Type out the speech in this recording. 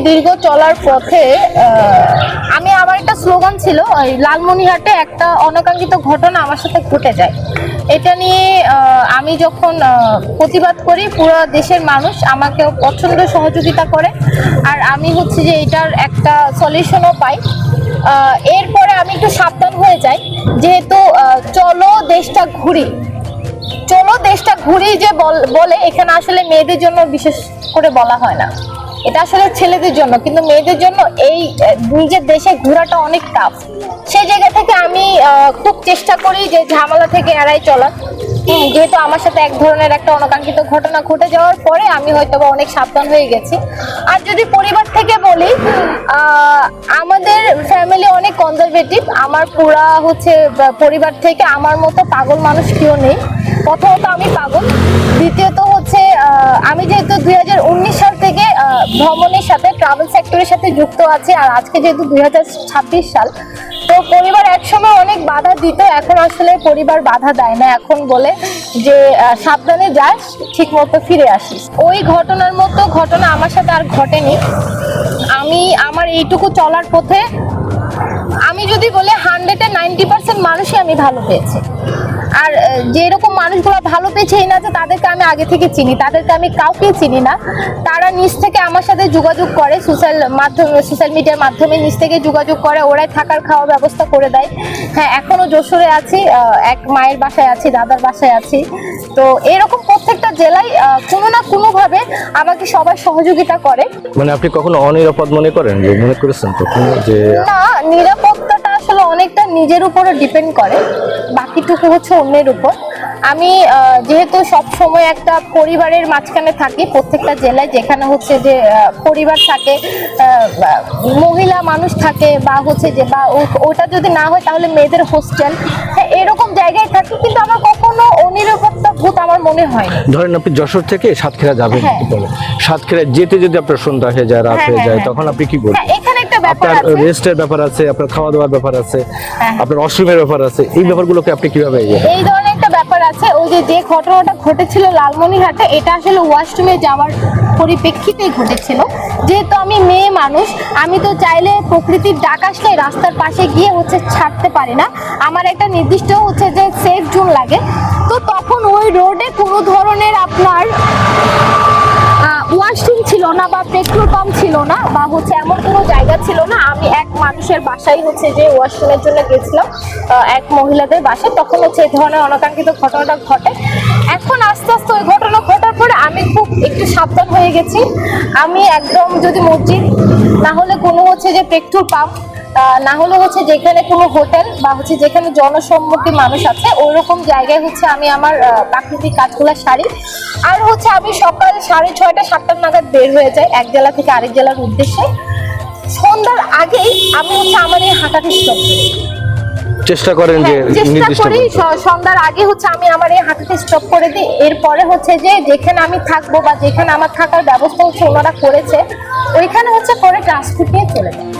দীর্ঘ চলার পথে আমি আমার একটা স্লোগান ছিল, ওই লালমনিরহাটে একটা অনাকাঙ্ক্ষিত ঘটনা আমার সাথে ঘটে যায়। এটা নিয়ে আমি যখন প্রতিবাদ করি, পুরো দেশের মানুষ আমাকে প্রচন্ড সহযোগিতা করে, আর আমি হচ্ছে যে এটার একটা সলিউশনও পাই। এরপরে আমি একটু সাবধান হয়ে যাই, যেহেতু চলো দেশটা ঘুরি যে বলে, এখানে আসলে মেয়েদের জন্য বিশেষ করে বলা হয় না, এটা আসলে ছেলেদের জন্য, কিন্তু মেয়েদের জন্য এই নিজের দেশে ঘোরাটা অনেক টাফ। সেই জায়গা থেকে আমি খুব চেষ্টা করি যে ঝামেলা থেকে এড়াই চলার। যেহেতু আমার সাথে এক ধরনের একটা অনাকাঙ্ক্ষিত ঘটনা ঘটে যাওয়ার পরে আমি হয়তো অনেক সাবধান হয়ে গেছি। আর যদি পরিবার থেকে বলি, আমাদের ফ্যামিলি অনেক কনজারভেটিভ। আমার পুরা হচ্ছে পরিবার থেকে আমার মতো পাগল মানুষ কেউ নেই। প্রথমত আমি পাগল, দ্বিতীয়ত হচ্ছে আমি যেহেতু 2019 সাল থেকে ভ্রমণের সাথে, ট্রাভেল সেক্টরের সাথে যুক্ত আছি, আর আজকে যেহেতু 2026 সাল, তো পরিবার একসময় অনেক বাধা দিত, এখন আসলে পরিবার বাধা দেয় না। এখন বলে যে সাবধানে যাস, ঠিক মতো ফিরে আসিস। ওই ঘটনার মতো ঘটনা আমার সাথে আর ঘটেনি। আমি আমার এইটুকু চলার পথে, আমি যদি বলি 100-90% মানুষই আমি ভালো পেয়েছি। আর যেরকম মানুষগুলো ভালো পেয়েছে এই না যে তাদেরকে আমি আগে থেকে চিনি, তাদেরকে আমি কাউকে চিনি না। তারা নিজ থেকে আমার সাথে যোগাযোগ করে, সোশ্যাল মিডিয়ার মাধ্যমে নিজ থেকে যোগাযোগ করে, ওরাই থাকার খাওয়ার ব্যবস্থা করে দেয়। হ্যাঁ, এখনো যশোরে আছি, এক মায়ের বাসায় আছি, দাদার বাসায় আছি। তো এরকম প্রত্যেকটা জেলায় কোনো না কোনো ভাবে আমাকে সবাই সহযোগিতা করে। মানে আপনি কখনো অনিরাপদ মনে করেন, যে মনে করেছেন কখনো যে? না, নিরাপত্তাটা আসলে অনেকটা নিজের উপরে ডিপেন্ড করে, বাকিটুকু হচ্ছে অন্যের উপর। আমি যেহেতু সব সময় একটা পরিবারের মাঝখানে থাকি, প্রত্যেকটা জেলায় যেখানে হচ্ছে যে পরিবার থাকে, মহিলা মানুষ থাকে, বা হচ্ছে যে বা ওটা যদি না হয় তাহলে মেয়েদের হোস্টেল, এরকম জায়গায় থাকি, কিন্তু আমার কখনো অনিরাপত্তা ভূত আমার মনে হয়নি। ধরেন আপনি যশোর থেকে সাতক্ষীরা যাবেন, সাতক্ষীরা যেতে যদি আপনার সন্ধ্যা হয়ে যায়, রাত হয়ে যায়, তখন আপনি কি করবেন? এখানে একটা ব্যাপার আপনার আছে, রেস্টের ব্যাপার আছে, আপনার খাওয়া দাওয়ার ব্যাপার আছে, আপনার ওয়াশরুমের ব্যাপার আছে, এই ব্যাপারগুলোকে আপনি কিভাবে এই ধরনের একটা ব্যাপার আছে। ওই যে ঘটনাটা ঘটেছিল লালমনিরহাটে, এটা আসলে ওয়াশরুমে যাওয়ার পরিপ্রেক্ষিতেই ঘটেছিল। যেহেতু আমি মেয়ে মানুষ, আমি তো চাইলে প্রকৃতির ডাক আসলে রাস্তার পাশে গিয়ে হচ্ছে ছাড়তে পারি না, আমার একটা নির্দিষ্ট হচ্ছে যে সেফ জোন লাগে। তো তখন ওই রোডে কোনো ধরনের আপনার ওয়াশরুম ছিল না, বা পেট্রোল পাম্প ছিল না, বা হচ্ছে এমন কোনো জায়গা ছিল না। আমি এক মানুষের বাসায় হচ্ছে যে ওয়াশরুমের জন্য গেছিলাম, এক মহিলাদের বাসায়, তখন হচ্ছে এই ধরনের অনাকাঙ্ক্ষিত ঘটনাটা ঘটে। এখন আস্তে আস্তে ওই ঘটনা ঘটার পরে আমি খুব একটু সাবধান হয়ে গেছি। আমি একদম, যদি মসজিদ না হলে কোনো হচ্ছে যে পেট্রোল পাম্প, না হলে হচ্ছে যেখানে কোনো হোটেল, বা হচ্ছে যেখানে জনসম্মুখী মানুষ আছে, ওইরকম জায়গায় হচ্ছে আমি আমার প্রাকৃতিক কাজগুলো সারি। আর হচ্ছে আমি সকাল 6:30-7টা নাগাদ বের হয়ে যাই এক জেলা থেকে আরেক জেলার উদ্দেশ্যে। সন্ধ্যার আগেই আমি হচ্ছে আমার এই হাঁটাটা স্টপ করি, চেষ্টা করেন যে চেষ্টা করি সন্ধ্যার আগে হচ্ছে আমি আমার এই হাঁটাটা স্টপ করে দিই। এরপরে হচ্ছে যে যেখানে আমি থাকবো, বা যেখানে আমার থাকার ব্যবস্থা হচ্ছে ওনারা করেছে, ওইখানে হচ্ছে করে ট্রান্সপোর্ট নিয়ে চলে যায়।